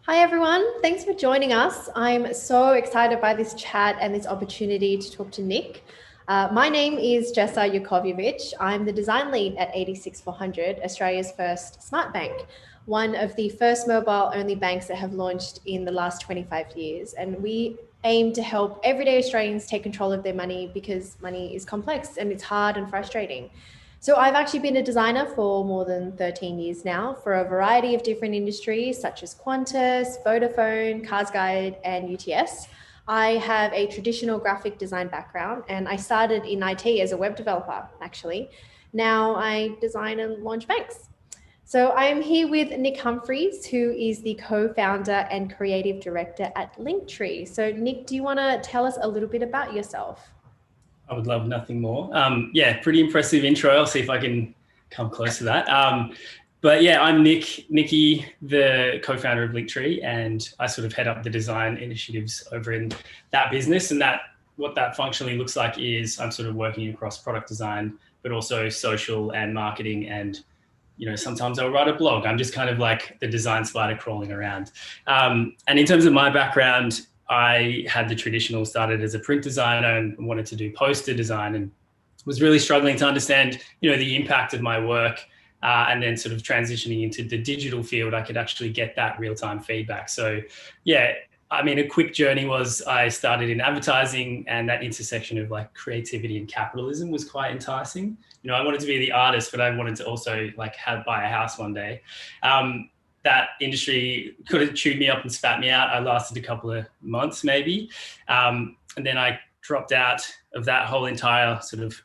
Hi everyone, thanks for joining us. I'm so excited by this chat and this opportunity to talk to Nick. My name is Jessa Jakovljevic. I'm the design lead at 86400, Australia's first smart bank, one of the first mobile-only banks that have launched in the last 25 years. And we aim to help everyday Australians take control of their money because money is complex and it's hard and frustrating. So I've actually been a designer for more than 13 years now for a variety of different industries such as Qantas, Vodafone, Cars Guide, and UTS. I have a traditional graphic design background and I started in IT as a web developer, actually. Now I design and launch banks. So I'm here with Nick Humphreys, who is the co-founder and creative director at Linktree. So Nick, do you want to tell us a little bit about yourself? I would love nothing more. Yeah, pretty impressive intro. I'll see if I can come close to that. But yeah, I'm Nicky, the co-founder of Linktree, and I sort of head up the design initiatives over in that business. And what that functionally looks like is I'm sort of working across product design, but also social and marketing. And, sometimes I'll write a blog. I'm just kind of like the design spider crawling around. And in terms of my background, I had the traditional, started as a print designer and wanted to do poster design and was really struggling to understand, the impact of my work. And then sort of transitioning into the digital field, I could actually get that real-time feedback. So yeah, I mean, a quick journey was I started in advertising, and that intersection of like creativity and capitalism was quite enticing. I wanted to be the artist, but I wanted to also like buy a house one day. That industry could have chewed me up and spat me out. I lasted a couple of months maybe. And then I dropped out of that whole entire sort of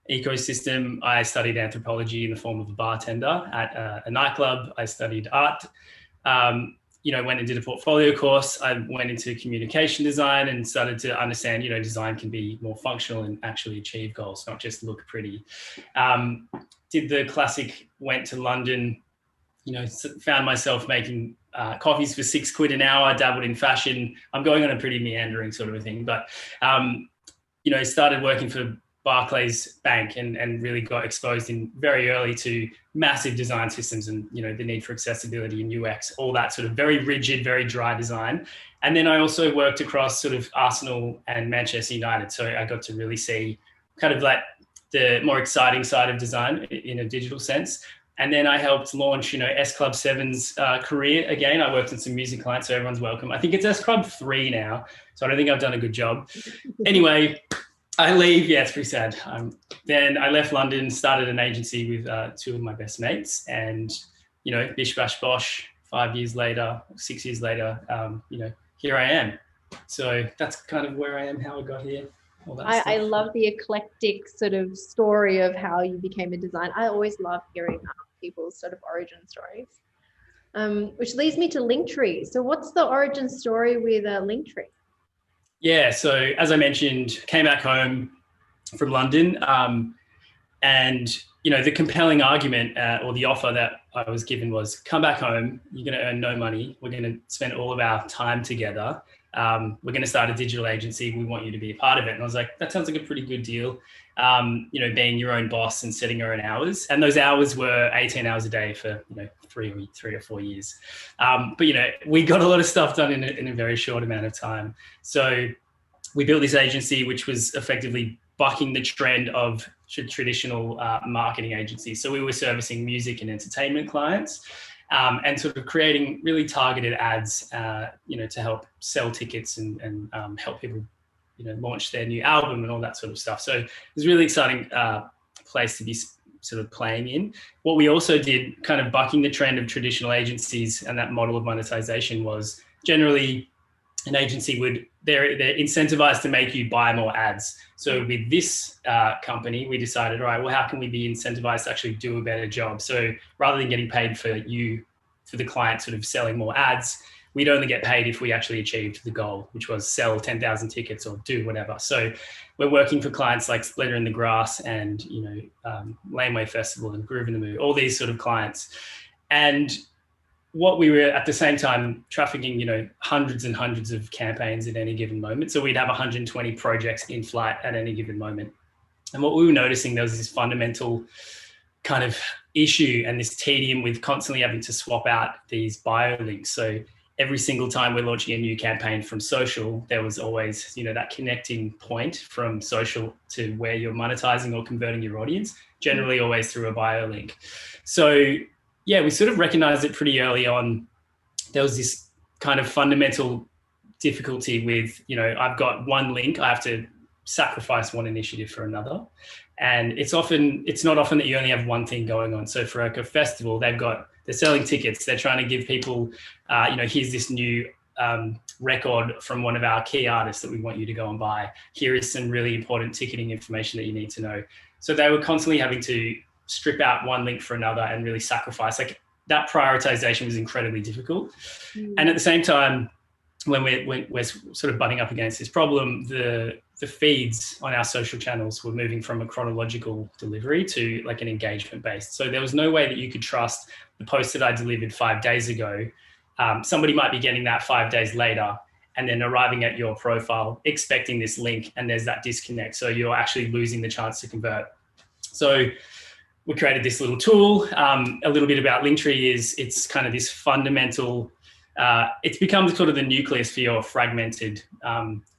ecosystem. I studied anthropology in the form of a bartender at a nightclub. I studied art, went and did a portfolio course. I went into communication design and started to understand, design can be more functional and actually achieve goals, not just look pretty. Did the classic, went to London, found myself making coffees for £6 an hour, dabbled in fashion. I'm going on a pretty meandering sort of a thing, but, started working for Barclays Bank and really got exposed in very early to massive design systems and, the need for accessibility and UX, all that sort of very rigid, very dry design. And then I also worked across sort of Arsenal and Manchester United. So I got to really see kind of like the more exciting side of design in a digital sense. And then I helped launch, S Club 7's career again. I worked on some music clients, so everyone's welcome. I think it's S Club 3 now, so I don't think I've done a good job. Anyway, I leave. Yeah, it's pretty sad. Then I left London, started an agency with two of my best mates, and bish bash bosh. 5 years later, 6 years later, here I am. So that's kind of where I am, how I got here. I love the eclectic sort of story of how you became a designer. I always love hearing people's sort of origin stories, which leads me to Linktree. So what's the origin story with Linktree? Yeah, so as I mentioned, came back home from London, and the compelling argument or the offer that I was given was, come back home, you're going to earn no money, we're going to spend all of our time together, we're going to start a digital agency, we want you to be a part of it. And I was like, that sounds like a pretty good deal, being your own boss and setting your own hours. And those hours were 18 hours a day for, 3 or 4 years. But, we got a lot of stuff done in a very short amount of time. So we built this agency, which was effectively bucking the trend of traditional marketing agencies. So we were servicing music and entertainment clients, and sort of creating really targeted ads, to help sell tickets and help people, launch their new album and all that sort of stuff. So it was a really exciting place to be sort of playing in. What we also did, kind of bucking the trend of traditional agencies and that model of monetization, was generally an agency they're incentivized to make you buy more ads. So with this company, we decided, all right, well, how can we be incentivized to actually do a better job? So rather than getting paid for the client sort of selling more ads, we'd only get paid if we actually achieved the goal, which was sell 10,000 tickets or do whatever. So we're working for clients like Splitter in the Grass and, Laneway Festival and Groove in the Mood, all these sort of clients. And what we were at the same time trafficking, hundreds and hundreds of campaigns at any given moment. So we'd have 120 projects in flight at any given moment. And what we were noticing, there was this fundamental kind of issue and this tedium with constantly having to swap out these bio links. So every single time we're launching a new campaign from social, there was always, that connecting point from social to where you're monetizing or converting your audience, generally always through a bio link. So yeah, we sort of recognized it pretty early on. There was this kind of fundamental difficulty with, I've got one link, I have to sacrifice one initiative for another. And it's not often that you only have one thing going on. So for a festival, they're selling tickets. They're trying to give people, here's this new record from one of our key artists that we want you to go and buy. Here is some really important ticketing information that you need to know. So they were constantly having to strip out one link for another and really sacrifice. Like that prioritization was incredibly difficult. And at the same time, when we're sort of butting up against this problem, the feeds on our social channels were moving from a chronological delivery to like an engagement based. So there was no way that you could trust the post that I delivered 5 days ago. Somebody might be getting that 5 days later and then arriving at your profile, expecting this link, and there's that disconnect. So you're actually losing the chance to convert. So we created this little tool. A little bit about Linktree is it's kind of this fundamental, it's become sort of the nucleus for your fragmented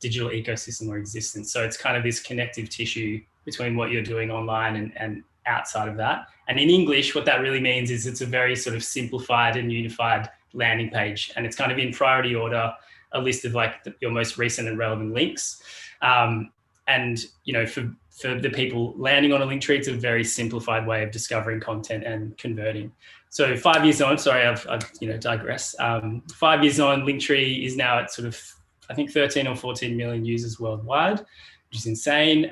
digital ecosystem or existence. So it's kind of this connective tissue between what you're doing online and outside of that. And in English, what that really means is it's a very sort of simplified and unified landing page. And it's kind of in priority order, a list of like your most recent and relevant links. And, for the people landing on a Linktree, it's a very simplified way of discovering content and converting. So 5 years on, sorry, I've digress. 5 years on, Linktree is now at sort of, I think 13 or 14 million users worldwide, which is insane.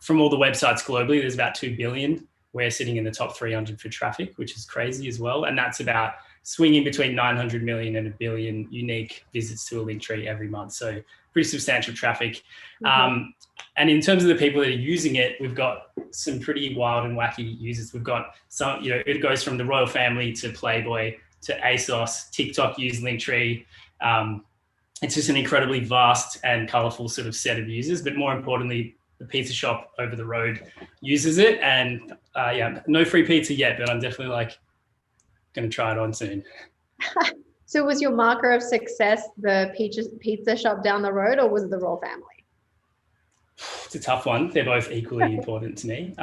From all the websites globally, there's about 2 billion. We're sitting in the top 300 for traffic, which is crazy as well. And that's about swinging between 900 million and 1 billion unique visits to a Linktree every month. So pretty substantial traffic. And in terms of the people that are using it, we've got some pretty wild and wacky users. We've got some, it goes from the royal family to Playboy to ASOS. TikTok use Linktree. It's just an incredibly vast and colorful sort of set of users, but more importantly, the pizza shop over the road uses it. And no free pizza yet, but I'm definitely going to try it on soon. So was your marker of success the pizza shop down the road, or was it the royal family? It's a tough one. They're both equally important to me.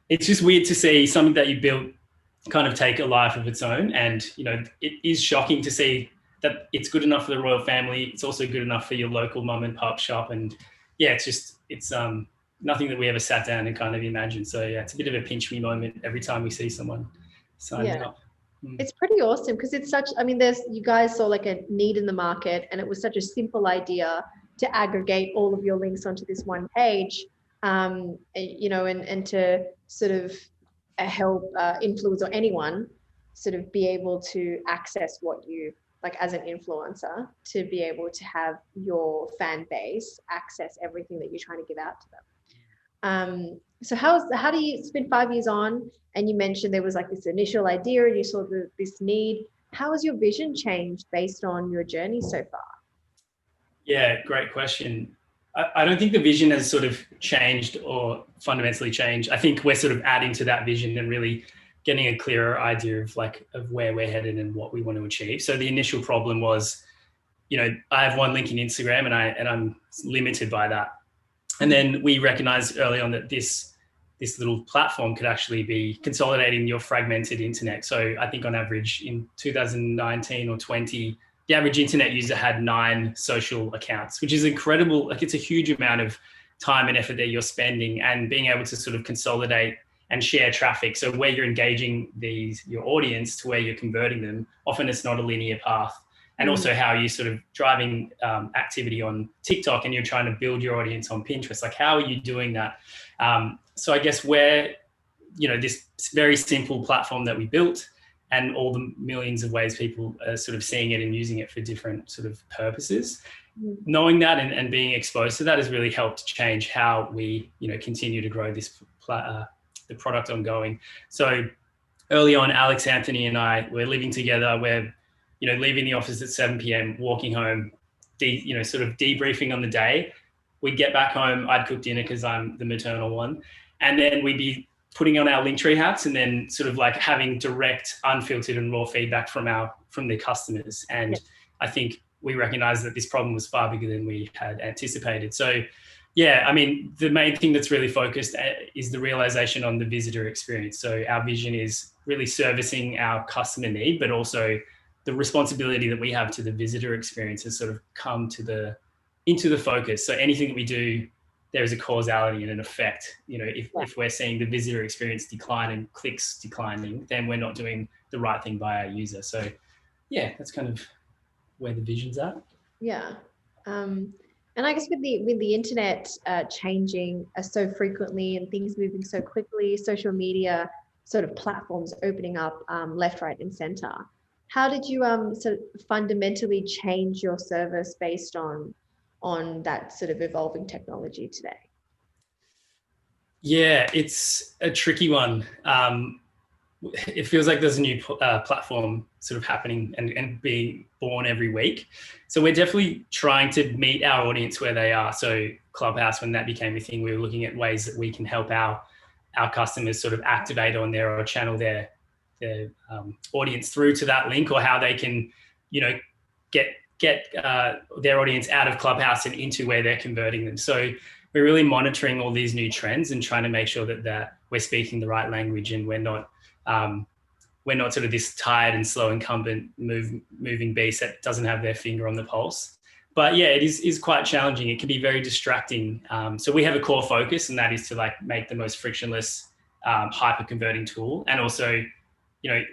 It's just weird to see something that you built kind of take a life of its own. And, it is shocking to see that it's good enough for the royal family. It's also good enough for your local mum and pop shop. And yeah, it's nothing that we ever sat down and kind of imagined. So yeah, it's a bit of a pinch me moment every time we see someone signing up. It's pretty awesome because it's you guys saw like a need in the market, and it was such a simple idea to aggregate all of your links onto this one page, and to sort of help influence or anyone sort of be able to access what you like as an influencer, to be able to have your fan base access everything that you're trying to give out to them. So how do you, it's been 5 years on, and you mentioned there was like this initial idea and you saw this need. How has your vision changed based on your journey so far? Yeah, great question. I don't think the vision has sort of changed or fundamentally changed. I think we're sort of adding to that vision and really getting a clearer idea of where we're headed and what we want to achieve. So the initial problem was, I have one link in Instagram and I'm limited by that. And then we recognized early on that this little platform could actually be consolidating your fragmented internet. So I think on average in 2019 or 20, the average internet user had 9 social accounts, which is incredible. Like it's a huge amount of time and effort that you're spending, and being able to sort of consolidate and share traffic. So where you're engaging your audience to where you're converting them, often it's not a linear path. And also how you're sort of driving activity on TikTok and you're trying to build your audience on Pinterest. Like how are you doing that? So I guess this very simple platform that we built, and all the millions of ways people are sort of seeing it and using it for different sort of purposes. Knowing that and being exposed to that has really helped change how we, continue to grow this the product ongoing. So early on, Alex, Anthony and I were living together. We're, leaving the office at 7 p.m, walking home, sort of debriefing on the day. We'd get back home, I'd cook dinner because I'm the maternal one. And then we'd be putting on our Linktree hats and then sort of like having direct, unfiltered and raw feedback from from their customers. And Yeah. I think we recognized that this problem was far bigger than we had anticipated. So yeah, I mean, the main thing that's really focused is the realization on the visitor experience. So our vision is really servicing our customer need, but also the responsibility that we have to the visitor experience has sort of come into the focus. So anything that we do, there is a causality and an effect. You know, if we're seeing the visitor experience decline and clicks declining, then we're not doing the right thing by our user. So yeah, that's kind of where the vision's at. Yeah. And I guess with the internet changing so frequently and things moving so quickly, social media sort of platforms opening up left, right, and center, how did you sort of fundamentally change your service based on that sort of evolving technology today? Yeah, it's a tricky one. It feels like there's a new platform sort of happening and being born every week. So we're definitely trying to meet our audience where they are. So Clubhouse, when that became a thing, we were looking at ways that we can help our customers sort of activate on there or channel their audience through to that link, or how they can, you know, get their audience out of Clubhouse and into where they're converting them. So we're really monitoring all these new trends and trying to make sure that we're speaking the right language, and we're not sort of this tired and slow incumbent moving beast that doesn't have their finger on the pulse. But yeah, it is quite challenging. It can be very distracting. So we have a core focus, and that is to like make the most frictionless, hyper converting tool, and also, you know,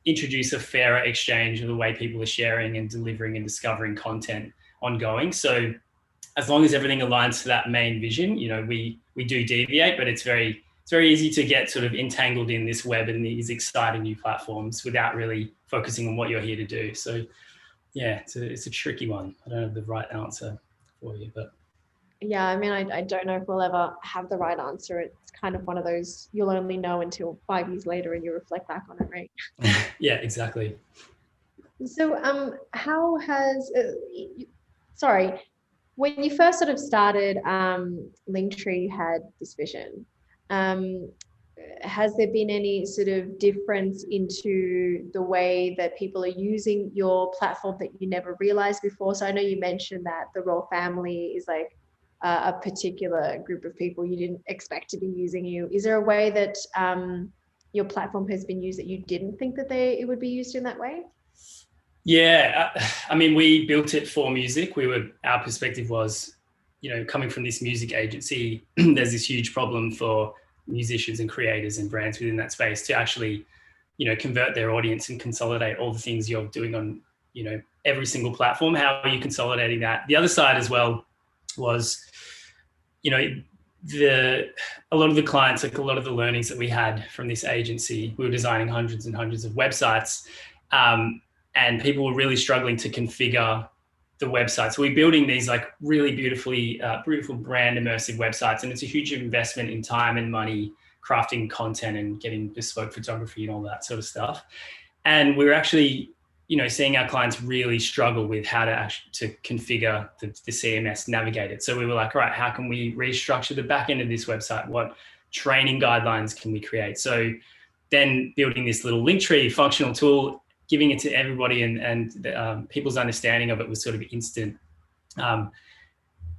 introduce a fairer exchange of the way people are sharing and delivering and discovering content ongoing. So as long as everything aligns to that main vision, you know, we do deviate, but it's very easy to get sort of entangled in this web and these exciting new platforms without really focusing on what you're here to do. So yeah, it's a tricky one. I don't have the right answer for you, but. Yeah, I mean, I don't know if we'll ever have the right answer. It's kind of one of those you'll only know until 5 years later and you reflect back on it, right? Yeah, exactly. So how has, sorry, when you first sort of started Linktree, you had this vision. Has there been any sort of difference into the way that people are using your platform that you never realized before? So I know you mentioned that the Royal Family is like a particular group of people you didn't expect to be using you. Is there a way that your platform has been used that you didn't think that it would be used in that way? Yeah, I mean, we built it for music. Our perspective was, you know, coming from this music agency, there's this huge problem for musicians and creators and brands within that space to actually, you know, convert their audience and consolidate all the things you're doing on, you know, every single platform. How are you consolidating that? The other side as well was, you know, a lot of the clients, like a lot of the learnings that we had from this agency, we were designing hundreds and hundreds of websites, and people were really struggling to configure the website. So we're building these like really beautiful brand immersive websites, and it's a huge investment in time and money crafting content and getting bespoke photography and all that sort of stuff. And we're actually, you know, seeing our clients really struggle with how to configure the CMS, navigate it. So we were like, all right, how can we restructure the back end of this website? What training guidelines can we create? So then building this little Linktree functional tool, giving it to everybody, and people's understanding of it was sort of instant.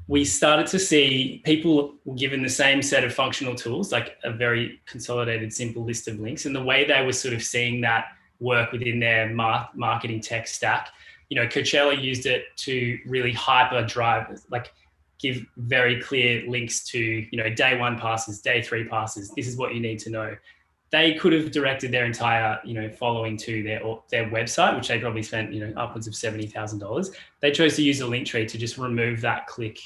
We started to see people were given the same set of functional tools, like a very consolidated, simple list of links, and the way they were sort of seeing that work within their marketing tech stack. You know, Coachella used it to really hyper drive, like give very clear links to, you know, day 1 passes, day 3 passes. This is what you need to know. They could have directed their entire, you know, following to their website, which they probably spent, you know, upwards of $70,000. They chose to use a Linktree to just remove that click,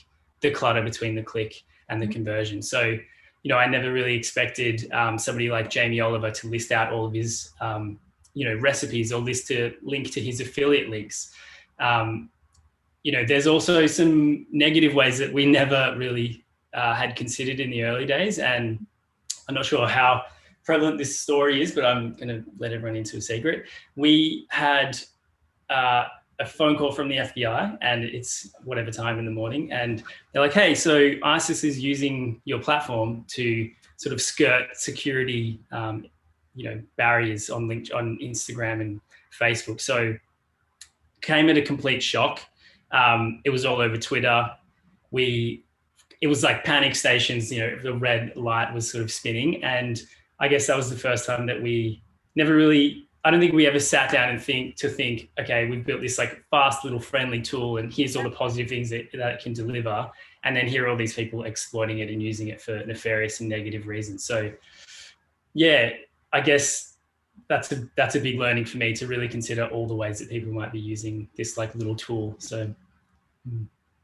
the clutter between the click and the conversion. So, you know, I never really expected somebody like Jamie Oliver to list out all of his, you know, recipes, or link to his affiliate links. You know, there's also some negative ways that we never really had considered in the early days, and I'm not sure how prevalent this story is, but I'm going to let everyone into a secret. We had a phone call from the FBI, and it's whatever time in the morning, and they're like, hey, so ISIS is using your platform to sort of skirt security, you know, barriers on Instagram and Facebook. So came at a complete shock. It was all over Twitter. It was like panic stations, the red light was sort of spinning. And I guess that was the first time that we never really, I don't think we ever sat down and think, okay, we've built this like fast little friendly tool and here's all the positive things that it can deliver. And then here are all these people exploiting it and using it for nefarious and negative reasons. So yeah, I guess that's a big learning for me, to really consider all the ways that people might be using this like little tool. So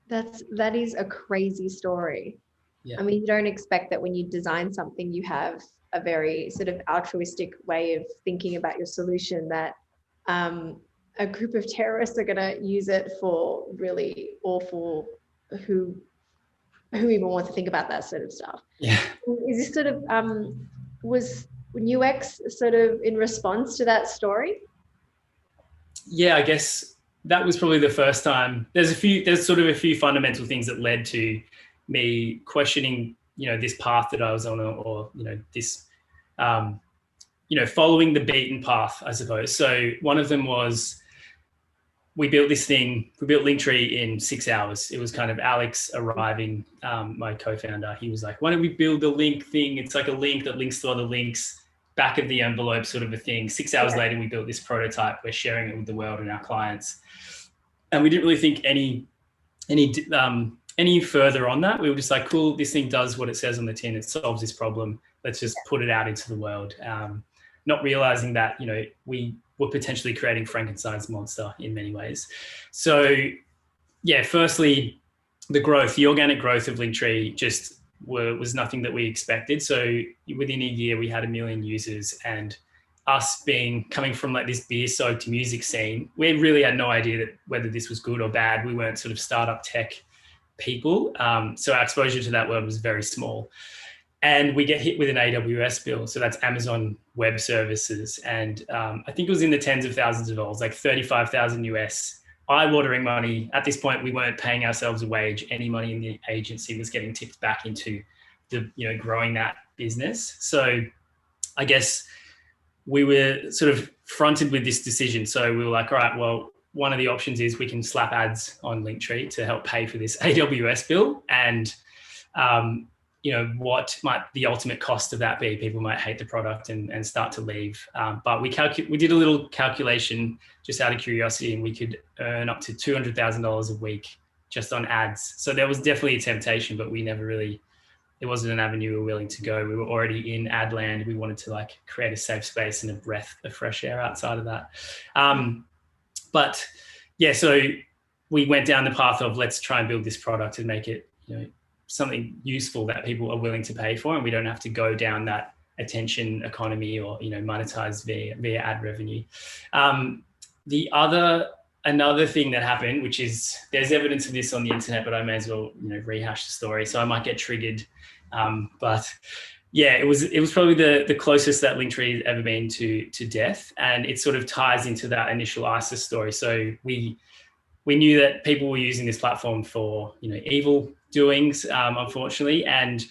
that is a crazy story. Yeah. I mean, you don't expect that when you design something, you have a very sort of altruistic way of thinking about your solution, that a group of terrorists are going to use it for really awful, who even wants to think about that sort of stuff. Yeah. Is this sort of, was NewX sort of in response to that story? Yeah, I guess that was probably the first time. There's sort of a few fundamental things that led to me questioning, this path that I was on, or this, following the beaten path, I suppose. So one of them was, we built Linktree in 6 hours. It was kind of Alex arriving, my co-founder. He was like, why don't we build a link thing? It's like a link that links to other links, back of the envelope sort of a thing. 6 hours later, we built this prototype. We're sharing it with the world and our clients. And we didn't really think any further on that. We were just like, cool, this thing does what it says on the tin. It solves this problem. Let's just put it out into the world. Not realizing that, we were potentially creating Frankenstein's monster in many ways. So yeah, firstly, the organic growth of Linktree just was nothing that we expected. So within a year, we had 1 million users, and us coming from like this beer-soaked music scene, we really had no idea whether this was good or bad. We weren't sort of startup tech people. So our exposure to that world was very small. And we get hit with an AWS bill. So that's Amazon Web Services. And I think it was in the tens of thousands of dollars, like 35,000 US, eye-watering money. At this point, we weren't paying ourselves a wage. Any money in the agency was getting tipped back into growing that business. So I guess we were sort of fronted with this decision. So we were like, all right, well, one of the options is we can slap ads on Linktree to help pay for this AWS bill. And what might the ultimate cost of that be? People might hate the product and start to leave. But we did a little calculation just out of curiosity, and we could earn up to $200,000 a week just on ads. So there was definitely a temptation, but it wasn't an avenue we were willing to go. We were already in ad land. We wanted to like create a safe space and a breath of fresh air outside of that. But yeah, so we went down the path of, let's try and build this product and make it, something useful that people are willing to pay for, and we don't have to go down that attention economy or monetize via ad revenue. Another thing that happened, which is, there's evidence of this on the internet, but I may as well rehash the story, so I might get triggered. But yeah, it was probably the closest that Linktree has ever been to death, and it sort of ties into that initial ISIS story. So we knew that people were using this platform for evil doings, unfortunately, and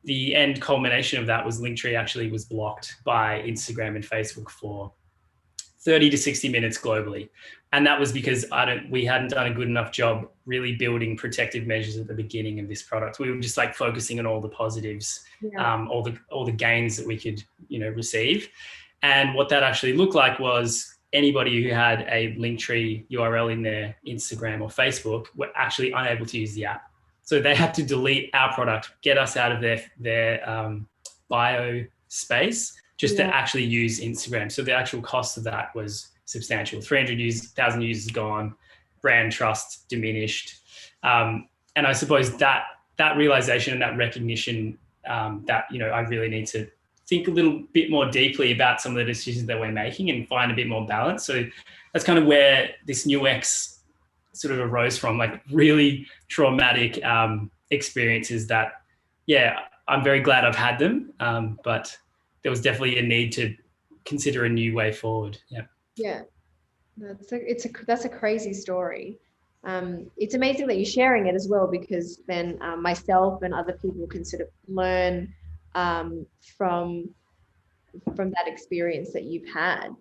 the end culmination of that was Linktree actually was blocked by Instagram and Facebook for 30 to 60 minutes globally. And that was because we hadn't done a good enough job really building protective measures at the beginning of this product. We were just like focusing on all the positives, all the gains that we could receive. And what that actually looked like was, anybody who had a Linktree URL in their Instagram or Facebook were actually unable to use the app. So they had to delete our product, get us out of their bio space just to actually use Instagram. So the actual cost of that was substantial. 300,000 users gone, brand trust diminished. And I suppose that realization and that recognition that, I really need to think a little bit more deeply about some of the decisions that we're making and find a bit more balance. So that's kind of where this NewX sort of arose from, like really traumatic experiences that, I'm very glad I've had them. But there was definitely a need to consider a new way forward. Yeah, that's a crazy story. It's amazing that you're sharing it as well, because then myself and other people can sort of learn from that experience that you've had.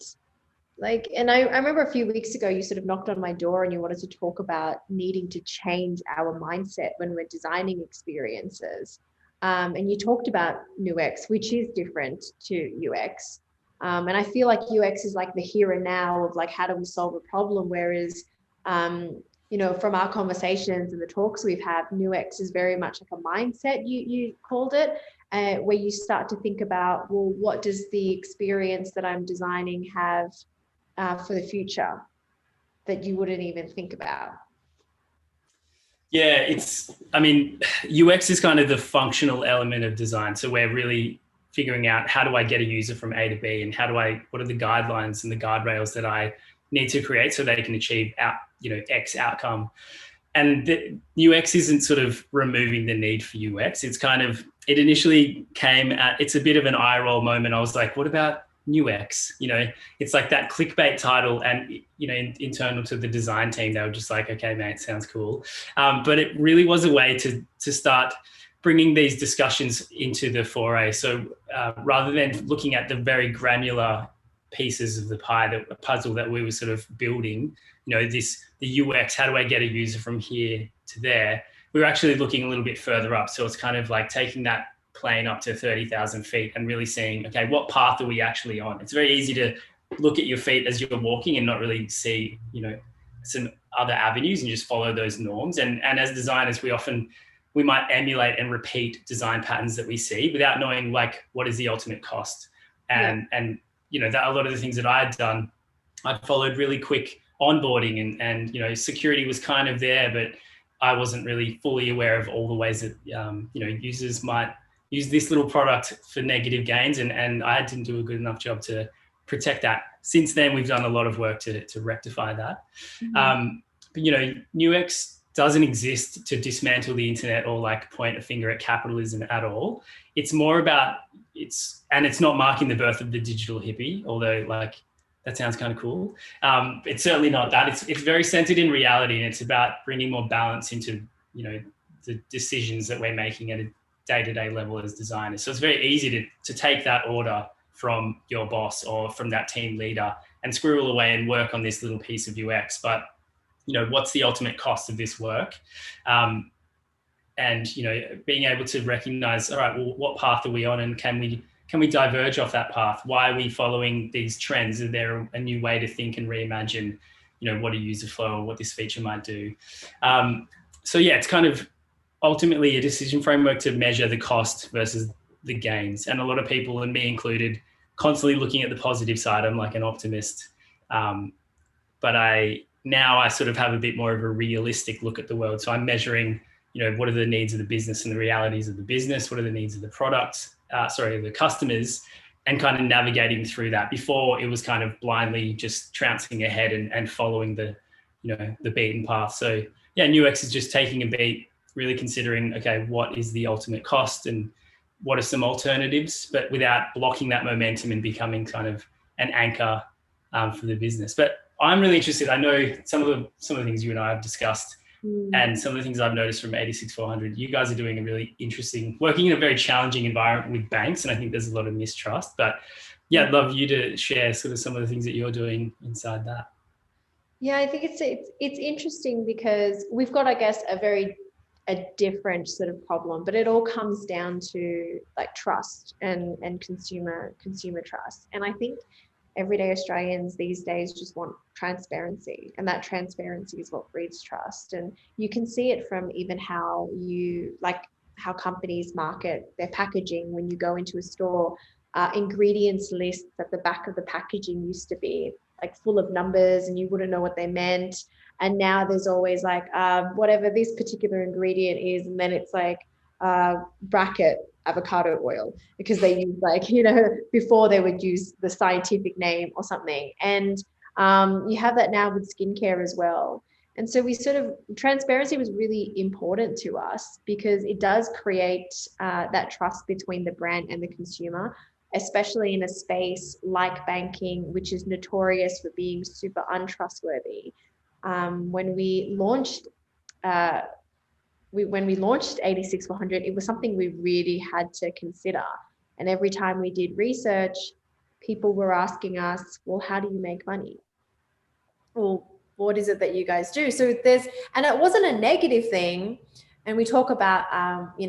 Like, and I remember a few weeks ago, you sort of knocked on my door and you wanted to talk about needing to change our mindset when we're designing experiences. And you talked about NewX, which is different to UX. And I feel like UX is like the here and now of like, how do we solve a problem? Whereas, you know, from our conversations and the talks we've had, NewX is very much like a mindset, you called it, where you start to think about, well, what does the experience that I'm designing have for the future that you wouldn't even think about? Yeah, I mean, UX is kind of the functional element of design. So we're really figuring out, how do I get a user from A to B, and what are the guidelines and the guardrails that I need to create so they can achieve X outcome. And the UX isn't sort of removing the need for UX. It initially it's a bit of an eye roll moment. I was like, what about NewX? It's like that clickbait title, and, internal to the design team, they were just like, okay, mate, sounds cool. But it really was a way to start bringing these discussions into the foray. So rather than looking at the very granular pieces of the puzzle that we were sort of building, the UX, how do I get a user from here to there? We were actually looking a little bit further up. So it's kind of like taking that plane up to 30,000 feet and really seeing, okay, what path are we actually on? It's very easy to look at your feet as you're walking and not really see, some other avenues, and just follow those norms. And as designers, we might emulate and repeat design patterns that we see without knowing, like, what is the ultimate cost. And that a lot of the things that I had done, I followed really quick onboarding, and security was kind of there, but I wasn't really fully aware of all the ways that users might use this little product for negative gains, and I didn't do a good enough job to protect that. Since then, we've done a lot of work to rectify that. Mm-hmm. But NewX doesn't exist to dismantle the internet or like point a finger at capitalism at all. It's more about it's not marking the birth of the digital hippie, although like that sounds kind of cool. It's certainly not that. It's very centered in reality, and it's about bringing more balance into the decisions that we're making at a day-to-day level as designers. So it's very easy to take that order from your boss or from that team leader and squirrel away and work on this little piece of UX. But what's the ultimate cost of this work? And being able to recognize, all right, well, what path are we on, and can we diverge off that path? Why are we following these trends? Is there a new way to think and reimagine, what a user flow or what this feature might do? So yeah, it's kind of ultimately a decision framework to measure the cost versus the gains. And a lot of people, and me included, constantly looking at the positive side. I'm like an optimist. But I sort of have a bit more of a realistic look at the world. So I'm measuring, what are the needs of the business and the realities of the business? What are the needs of the products? The customers, and kind of navigating through that. Before, it was kind of blindly just trouncing ahead and following the beaten path. So yeah, NewX is just taking a beat, really considering, okay, what is the ultimate cost and what are some alternatives, but without blocking that momentum and becoming kind of an anchor for the business. But I'm really interested. I know some of the things you and I have discussed, and some of the things I've noticed from 86400. You guys are doing a really interesting, working in a very challenging environment with banks, and I think there's a lot of mistrust. But yeah, I'd love you to share sort of some of the things that you're doing inside that. Yeah, I think it's interesting because we've got, I guess, a different sort of problem, but it all comes down to like trust and consumer trust. And I think everyday Australians these days just want transparency, and that transparency is what breeds trust. And you can see it from even how companies market their packaging. When you go into a store, ingredients lists at the back of the packaging used to be like full of numbers and you wouldn't know what they meant. And now there's always like whatever this particular ingredient is, and then it's like bracket avocado oil, because they use before they would use the scientific name or something. And you have that now with skincare as well. And so transparency was really important to us because it does create that trust between the brand and the consumer, especially in a space like banking, which is notorious for being super untrustworthy. When we launched 86400, it was something we really had to consider. And every time we did research, people were asking us, well, how do you make money? Well, what is it that you guys do? So and it wasn't a negative thing. And we talk about,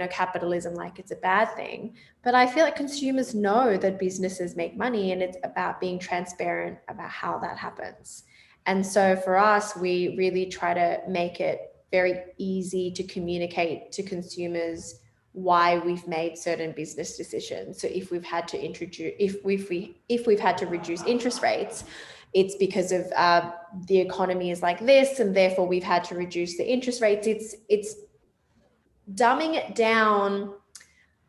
capitalism like it's a bad thing, but I feel like consumers know that businesses make money, and it's about being transparent about how that happens. And so for us, we really try to make it very easy to communicate to consumers why we've made certain business decisions. So if we've had to reduce interest rates, it's because of the economy is like this, and therefore we've had to reduce the interest rates. It's dumbing it down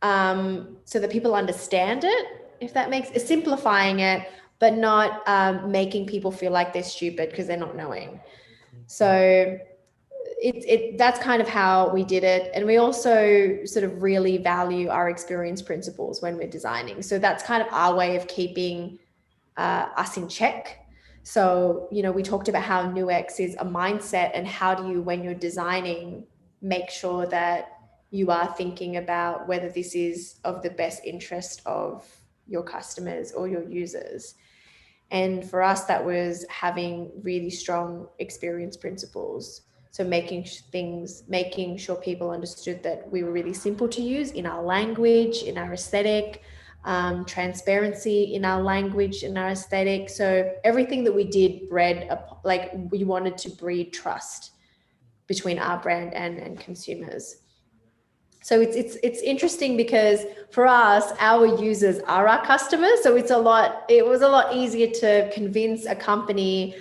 so that people understand it, if that makes it, simplifying it, but not making people feel like they're stupid because they're not knowing. So that's kind of how we did it. And we also sort of really value our experience principles when we're designing. So that's kind of our way of keeping us in check. So, we talked about how NewX is a mindset, and how do you, when you're designing, make sure that you are thinking about whether this is of the best interest of your customers or your users. And for us, that was having really strong experience principles. So making sure people understood that we were really simple to use in our language, in our aesthetic, transparency in our language, in our aesthetic. So everything that we did we wanted to breed trust between our brand and consumers. So it's interesting because for us, our users are our customers. So it was a lot easier to convince a company,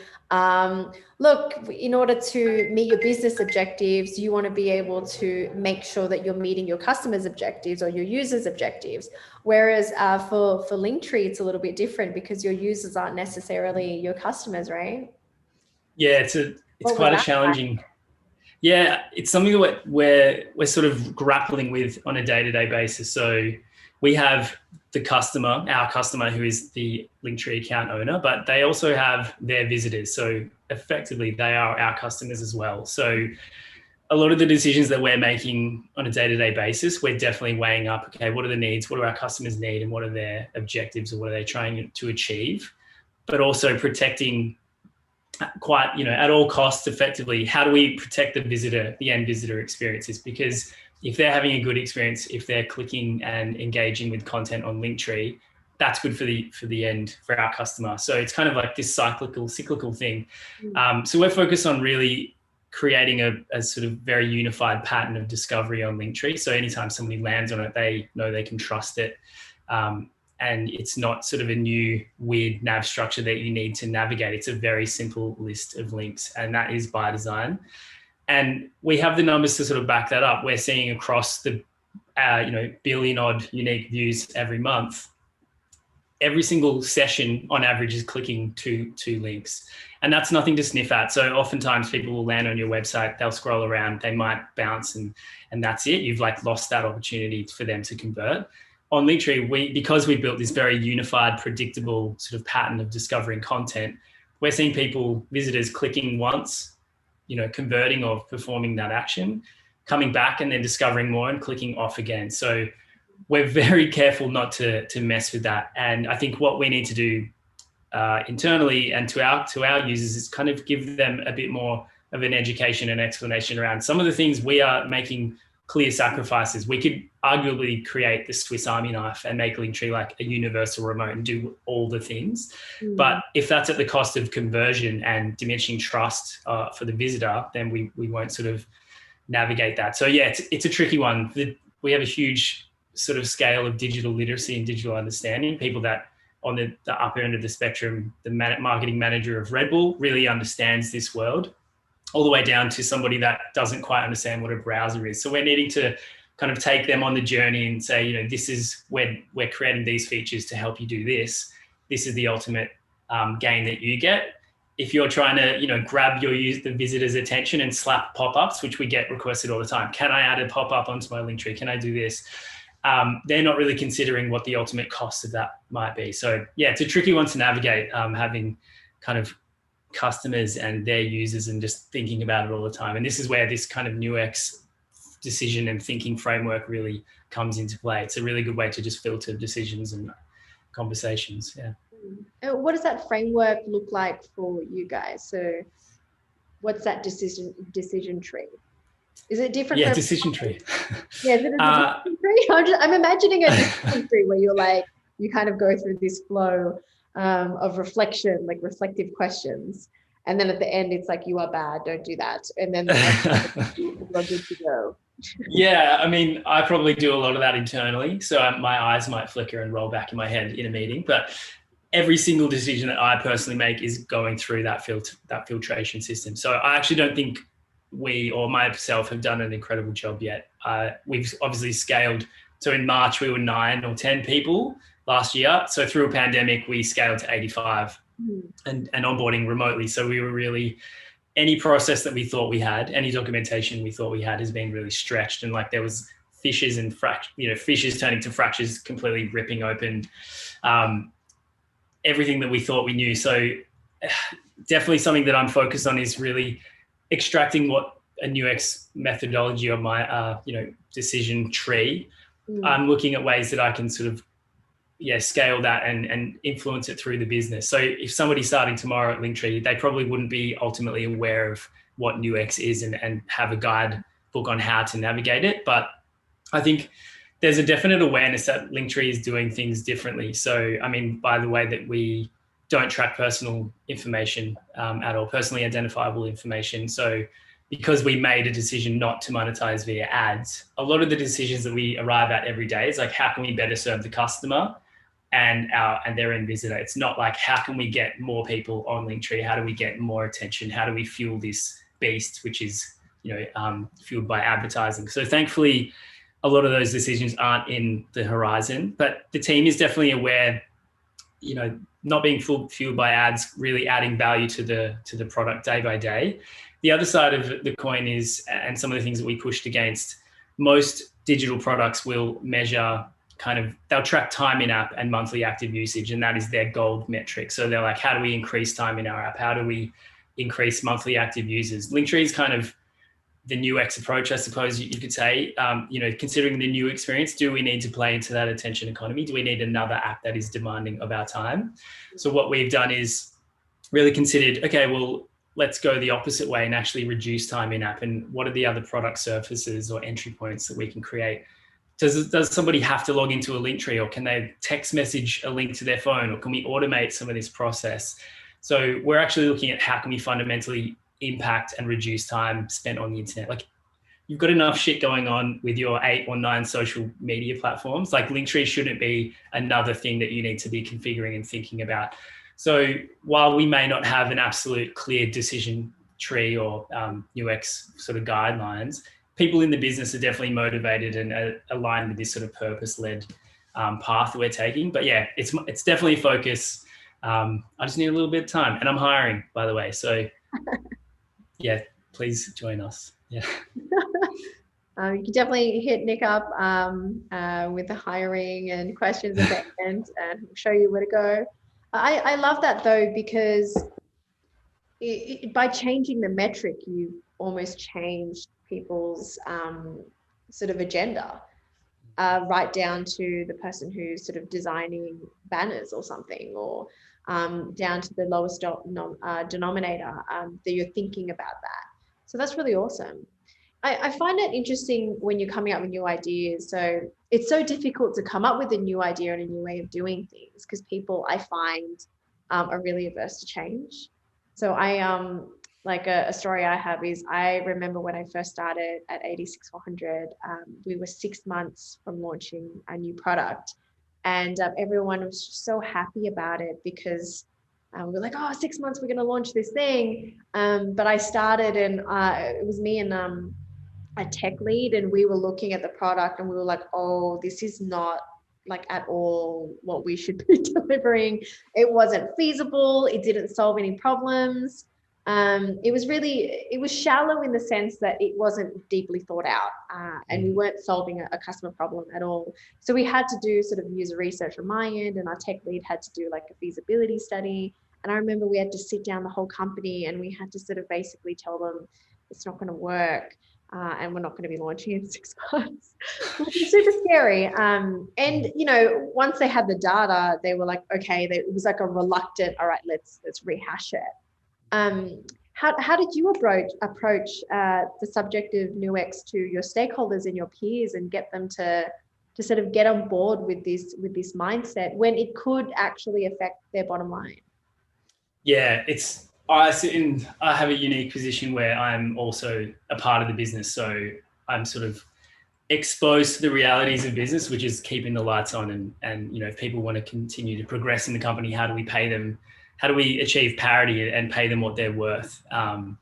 look, in order to meet your business objectives, you want to be able to make sure that you're meeting your customers' objectives or your users' objectives. Whereas for Linktree, it's a little bit different because your users aren't necessarily your customers, right? Yeah, it's quite a challenging. Yeah, it's something that we're sort of grappling with on a day-to-day basis. So we have our customer who is the Linktree account owner, but they also have their visitors. So effectively, they are our customers as well. So a lot of the decisions that we're making on a day-to-day basis, we're definitely weighing up, okay, what are the needs? What do our customers need? And what are their objectives, or what are they trying to achieve? But also protecting quite, at all costs, effectively, how do we protect the end visitor experiences? Because if they're having a good experience, if they're clicking and engaging with content on Linktree, that's good for our customer. So it's kind of like this cyclical thing. So we're focused on really creating a sort of very unified pattern of discovery on Linktree. So anytime somebody lands on it, they know they can trust it. And it's not sort of a new weird nav structure that you need to navigate. It's a very simple list of links, and that is by design. And we have the numbers to sort of back that up. We're seeing across the billion odd unique views every month, every single session on average is clicking two links. And that's nothing to sniff at. So oftentimes people will land on your website, they'll scroll around, they might bounce, and that's it. You've lost that opportunity for them to convert. On Linktree, because we built this very unified, predictable sort of pattern of discovering content, we're seeing visitors clicking once, converting or performing that action, coming back and then discovering more and clicking off again. So we're very careful not to mess with that. And I think what we need to do internally and to our users is kind of give them a bit more of an education and explanation around some of the things we are making clear sacrifices. We could arguably create the Swiss Army knife and make Linktree like a universal remote and do all the things. But if that's at the cost of conversion and diminishing trust for the visitor, then we won't sort of navigate that. So yeah, it's a tricky one. We have a huge sort of scale of digital literacy and digital understanding. People that on the upper end of the spectrum, the marketing manager of Red Bull really understands this world, all the way down to somebody that doesn't quite understand what a browser is. So we're needing to kind of take them on the journey and say, this is when we're creating these features to help you do this. This is the ultimate gain that you get. If you're trying to, grab the visitor's attention and slap pop-ups, which we get requested all the time. Can I add a pop-up onto my Linktree? Can I do this? They're not really considering what the ultimate cost of that might be. So yeah, it's a tricky one to navigate, having kind of customers and their users and just thinking about it all the time. And this is where this kind of NewX decision and thinking framework really comes into play. It's a really good way to just filter decisions and conversations. Yeah. What does that framework look like for you guys? So what's that decision tree? Is it different? Yeah, decision tree. Yeah, is it a decision tree? I'm imagining a decision tree where you're like, you kind of go through this flow of reflection, like reflective questions. And then at the end, it's like, you are bad, don't do that. And then you're good to go. Yeah, I mean, I probably do a lot of that internally. So my eyes might flicker and roll back in my head in a meeting. But every single decision that I personally make is going through that filtration system. So I actually don't think we or myself have done an incredible job yet. We've obviously scaled. So in March, we were 9 or 10 people last year. So through a pandemic, we scaled to 85 and onboarding remotely. So we were really, any process that we thought we had, any documentation we thought we had has been really stretched. And like there was fissures and fissures turning to fractures, completely ripping open everything that we thought we knew. So definitely something that I'm focused on is really extracting what a NewX methodology of my, decision tree. I'm looking at ways that I can sort of, scale that and influence it through the business. So if somebody's starting tomorrow at Linktree, they probably wouldn't be ultimately aware of what NewX is and have a guide book on how to navigate it. But I think there's a definite awareness that Linktree is doing things differently. So, I mean, by the way that we don't track personal information at all, personally identifiable information. So because we made a decision not to monetize via ads, a lot of the decisions that we arrive at every day is like, how can we better serve the customer and their end visitor? It's not like, how can we get more people on Linktree? How do we get more attention? How do we fuel this beast, which is, fueled by advertising? So thankfully, a lot of those decisions aren't in the horizon, but the team is definitely aware, not being fueled by ads, really adding value to the product day by day. The other side of the coin is, and some of the things that we pushed against, most digital products will measure they'll track time in app and monthly active usage, and that is their gold metric. So they're like, how do we increase time in our app? How do we increase monthly active users? Linktree is kind of the NewX approach, I suppose you could say. Considering the new experience, do we need to play into that attention economy? Do we need another app that is demanding of our time? So what we've done is really considered, okay, well, let's go the opposite way and actually reduce time in app. And what are the other product surfaces or entry points that we can create? Does somebody have to log into a Linktree, or can they text message a link to their phone, or can we automate some of this process? So we're actually looking at how can we fundamentally impact and reduce time spent on the internet. Like, you've got enough shit going on with your 8 or 9 social media platforms. Like, Linktree shouldn't be another thing that you need to be configuring and thinking about. So while we may not have an absolute clear decision tree or UX sort of guidelines, people in the business are definitely motivated and aligned with this sort of purpose-led path that we're taking. But yeah, it's definitely a focus. I just need a little bit of time, and I'm hiring, by the way. So yeah, please join us. Yeah. You can definitely hit Nick up with the hiring and questions at the end, and he'll show you where to go. I love that though, because by changing the metric, you almost changed people's sort of agenda, right down to the person who's sort of designing banners or something, or down to the lowest denominator, that you're thinking about that. So that's really awesome. I find it interesting when you're coming up with new ideas. So it's so difficult to come up with a new idea and a new way of doing things, because people, I find, are really averse to change. So like a story I have is, I remember when I first started at 86400, we were 6 months from launching a new product, and everyone was just so happy about it, because we were like, oh, 6 months, we're going to launch this thing. But I started, and it was me and a tech lead, and we were looking at the product, and we were like, oh, this is not like at all what we should be delivering. It wasn't feasible. It didn't solve any problems. It was shallow in the sense that it wasn't deeply thought out, and we weren't solving a customer problem at all. So we had to do sort of user research on my end, and our tech lead had to do like a feasibility study. And I remember we had to sit down the whole company, and we had to sort of basically tell them it's not going to work. and we're not going to be launching in 6 months, which is super scary. And, once they had the data, they were like, okay, it was like a reluctant, all right, let's rehash it. How did you approach the subject of NewX to your stakeholders and your peers and get them to sort of get on board with this mindset when it could actually affect their bottom line? Yeah, I have a unique position where I'm also a part of the business. So I'm sort of exposed to the realities of business, which is keeping the lights on. And if people want to continue to progress in the company, how do we pay them? How do we achieve parity and pay them what they're worth? And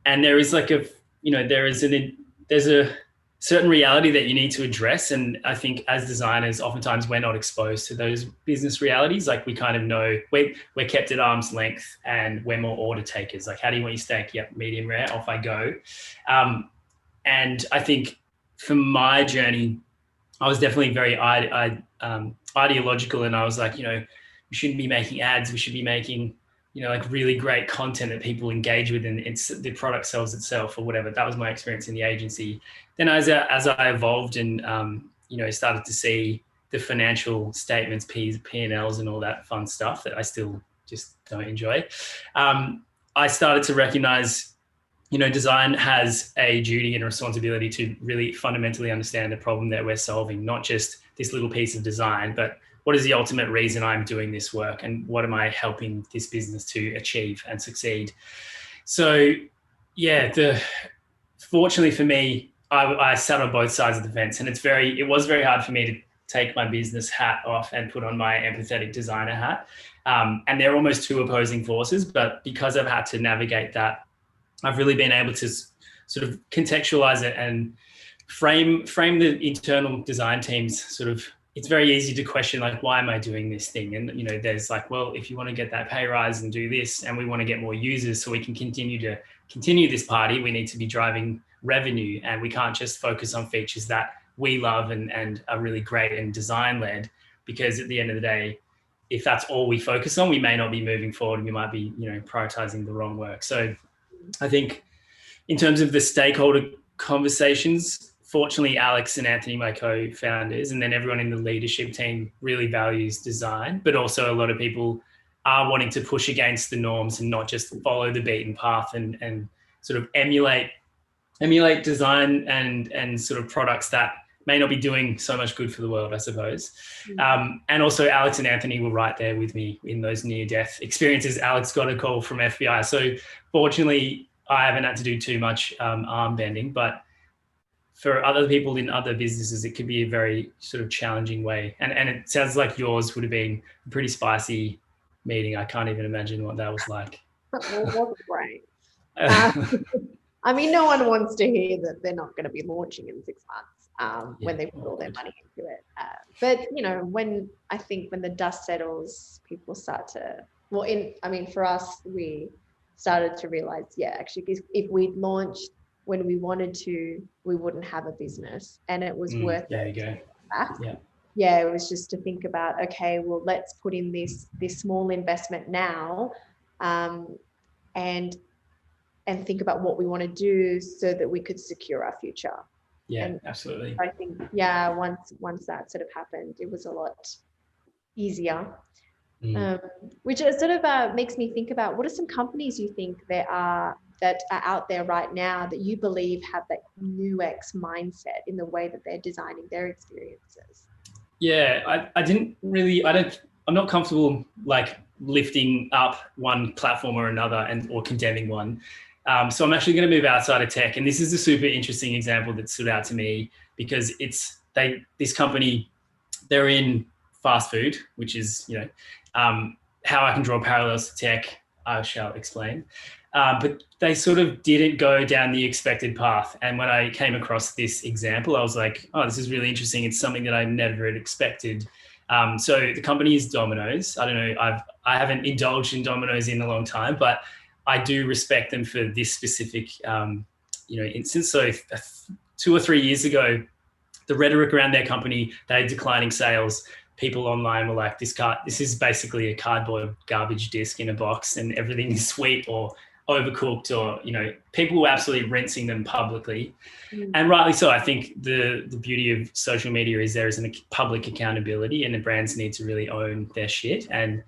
there is there's a certain reality that you need to address. And I think as designers, oftentimes we're not exposed to those business realities. Like we kind of know we're kept at arm's length and we're more order takers. Like, how do you want your steak? Yep, medium rare, off I go. And I think for my journey, I was definitely very ideological. And I was like, we shouldn't be making ads. We should be making, like really great content that people engage with, and the product sells itself or whatever. That was my experience in the agency. Then as I evolved and, started to see the financial statements, P&Ls and all that fun stuff that I still just don't enjoy, I started to recognize, design has a duty and a responsibility to really fundamentally understand the problem that we're solving, not just this little piece of design, but what is the ultimate reason I'm doing this work and what am I helping this business to achieve and succeed? So yeah, fortunately for me, I sat on both sides of the fence, and it was very hard for me to take my business hat off and put on my empathetic designer hat. And they're almost two opposing forces, but because I've had to navigate that, I've really been able to sort of contextualize it and frame the internal design teams sort of. It's very easy to question, like, why am I doing this thing? And, there's like, well, if you want to get that pay rise and do this, and we want to get more users so we can continue this party, we need to be driving revenue, and we can't just focus on features that we love and are really great and design led, because at the end of the day, if that's all we focus on, we may not be moving forward. We might be, prioritizing the wrong work. So I think in terms of the stakeholder conversations, fortunately, Alex and Anthony, my co-founders, and then everyone in the leadership team really values design, but also a lot of people are wanting to push against the norms and not just follow the beaten path and sort of emulate design and sort of products that may not be doing so much good for the world, I suppose. And also Alex and Anthony were right there with me in those near-death experiences. Alex got a call from FBI. So fortunately, I haven't had to do too much arm bending, but for other people in other businesses, it could be a very sort of challenging way. And it sounds like yours would have been a pretty spicy meeting. I can't even imagine what that was like. Well, it wasn't great. I mean, no one wants to hear that they're not going to be launching in 6 months when they put all their money into it. But, when the dust settles, people start to, for us, we started to realize, actually, if we'd launched when we wanted to, we wouldn't have a business, and it was worth it. There you go. Yeah, it was just to think about, okay, well, let's put in this small investment now, and think about what we want to do so that we could secure our future. Yeah, and absolutely. I think, once that sort of happened, it was a lot easier. Which sort of makes me think about, what are some companies you think that are out there right now that you believe have that NewX mindset in the way that they're designing their experiences? Yeah, I'm not comfortable like lifting up one platform or another or condemning one. So I'm actually going to move outside of tech. And this is a super interesting example that stood out to me, because this company, they're in fast food, which is, how I can draw parallels to tech, I shall explain. But they sort of didn't go down the expected path. And when I came across this example, I was like, oh, this is really interesting. It's something that I never had expected. So the company is Domino's. I don't know, I haven't indulged in Domino's in a long time, but I do respect them for this specific, instance. So 2 or 3 years ago, the rhetoric around their company, they had declining sales. People online were like, this is basically a cardboard garbage disc in a box and everything is sweet or overcooked, or, people were absolutely rinsing them publicly. And rightly so. I think the beauty of social media is there is a public accountability, and the brands need to really own their shit. And,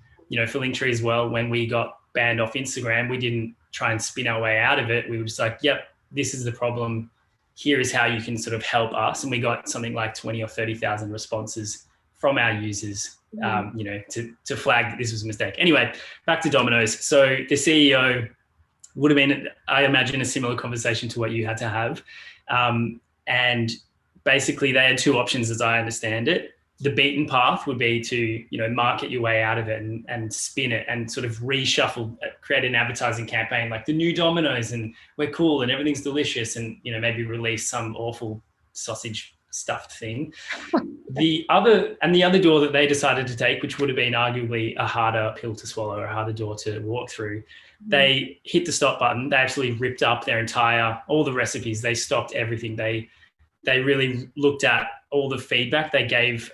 for Linktree as well, when we got banned off Instagram, we didn't try and spin our way out of it. We were just like, yep, this is the problem. Here is how you can sort of help us. And we got something like 20 or 30,000 responses from our users, to flag that this was a mistake. Anyway, back to Domino's. So the CEO would have been, I imagine, a similar conversation to what you had to have. And basically they had two options as I understand it. The beaten path would be to, market your way out of it and spin it and sort of reshuffle, create an advertising campaign like the new Domino's and we're cool and everything's delicious, and, maybe release some awful sausage stuffed thing. The other door that they decided to take, which would have been arguably a harder pill to swallow or a harder door to walk through, they hit the stop button. They actually ripped up all the recipes. They stopped everything. They really looked at all the feedback. They gave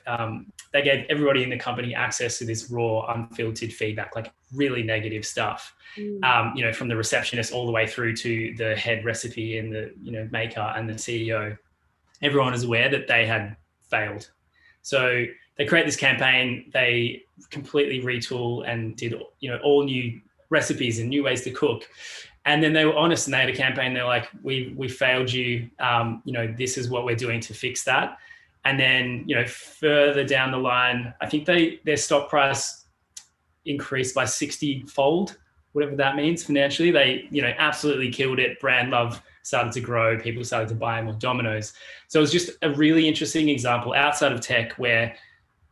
everybody in the company access to this raw, unfiltered feedback, like really negative stuff, from the receptionist all the way through to the head recipe and the, maker and the CEO. Everyone is aware that they had failed. So they create this campaign, they completely retool and did, all new recipes and new ways to cook. And then they were honest and they had a campaign. They're like, we failed you. This is what we're doing to fix that. And then, further down the line, I think their stock price increased by 60-fold, whatever that means financially. They, absolutely killed it. Brand love started to grow. People started to buy more Domino's. So it was just a really interesting example outside of tech where,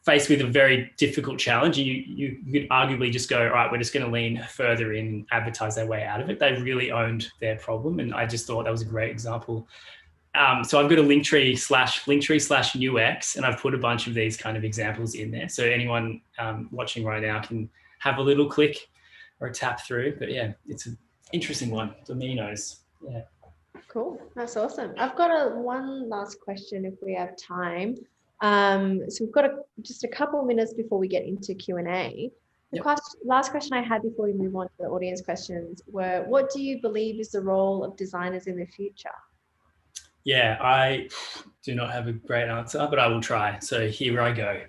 faced with a very difficult challenge, you could arguably just go, all right, we're just going to lean further in and advertise their way out of it. They really owned their problem. And I just thought that was a great example. So I've got a Linktree slash NewX, and I've put a bunch of these kind of examples in there. So anyone watching right now can have a little click or a tap through. But yeah, it's an interesting one. Domino's. Yeah. Cool. That's awesome. I've got one last question if we have time. So we've got just a couple of minutes before we get into Q&A. The last question I had before we move on to the audience questions were, what do you believe is the role of designers in the future? Yeah, I do not have a great answer, but I will try. So here I go.